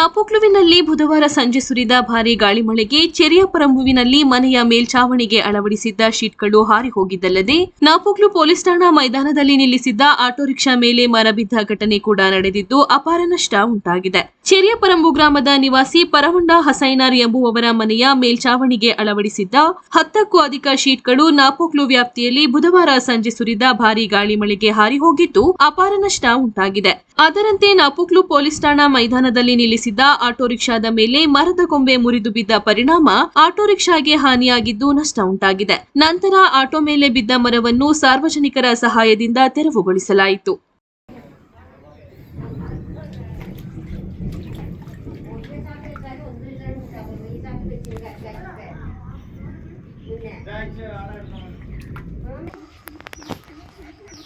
ನಾಪೋಕ್ಲುವಿನಲ್ಲಿ ಬುಧವಾರ ಸಂಜೆ ಸುರಿದ ಭಾರೀ ಗಾಳಿ ಮಳೆಗೆ ಚೆರಿಯಪರಂಬುವಿನಲ್ಲಿ ಮನೆಯ ಮೇಲ್ಛಾವಣಿಗೆ ಅಳವಡಿಸಿದ್ದ ಶೀಟ್ಗಳು ಹಾರಿ ಹೋಗಿದ್ದಲ್ಲದೆ ನಾಪೋಕ್ಲು ಪೊಲೀಸ್ ಠಾಣಾ ಮೈದಾನದಲ್ಲಿ ನಿಲ್ಲಿಸಿದ್ದ ಆಟೋ ರಿಕ್ಷಾ ಮೇಲೆ ಮರ ಬಿದ್ದ ಘಟನೆ ಕೂಡ ನಡೆದಿದ್ದು ಅಪಾರ ನಷ್ಟ ಉಂಟಾಗಿದೆ. ಚೆರಿಯಪರಂಬು ಗ್ರಾಮದ ನಿವಾಸಿ ಪರವಂಡ ಹಸೈನಾರ್ ಎಂಬುವವರ ಮನೆಯ ಮೇಲ್ಛಾವಣಿಗೆ ಅಳವಡಿಸಿದ್ದ 10ಕ್ಕೂ ಅಧಿಕ ಶೀಟ್ಗಳು ನಾಪೋಕ್ಲು ವ್ಯಾಪ್ತಿಯಲ್ಲಿ ಬುಧವಾರ ಸಂಜೆ ಸುರಿದ ಭಾರೀ ಗಾಳಿ ಮಳೆಗೆ ಹಾರಿ ಹೋಗಿದ್ದು ಅಪಾರ ನಷ್ಟ ಉಂಟಾಗಿದೆ. ಅದರಂತೆ ನಾಪೋಕ್ಲು ಪೊಲೀಸ್ ಠಾಣಾ ಮೈದಾನದಲ್ಲಿ ನಿಲ್ಲಿಸಿದ್ದ ಆಟೋ ರಿಕ್ಷಾದ ಮೇಲೆ ಮರದ ಕೊಂಬೆ ಮುರಿದು ಬಿದ್ದ ಪರಿಣಾಮ ಆಟೋ ರಿಕ್ಷಾಗೆ ಹಾನಿಯಾಗಿದ್ದು ನಷ್ಟ ಉಂಟಾಗಿದೆ. ನಂತರ ಆಟೋ ಮೇಲೆ ಬಿದ್ದ ಮರವನ್ನು ಸಾರ್ವಜನಿಕರ ಸಹಾಯದಿಂದ ತೆರವುಗೊಳಿಸಲಾಯಿತು.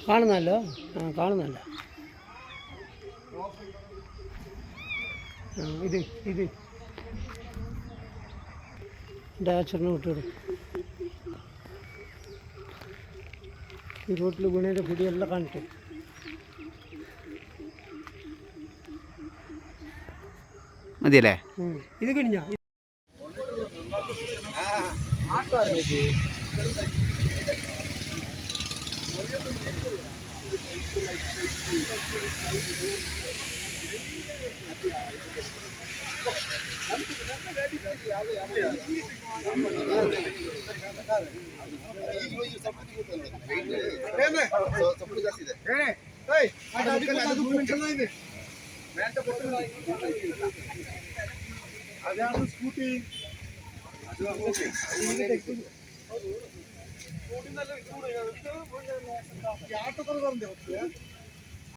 കാണുന്നല്ലോ ഇത് ഡാച്ചറിന് വിട്ടുവിടും. ഈ റോട്ടിൽ വീണേൻ്റെ പൊടിയെല്ലാം കാണിട്ട് മതിയല്ലേ? ഇത് കഴിഞ്ഞ അതാണ് സ്കൂട്ടി ആട്ടോക്കാർ പറഞ്ഞേ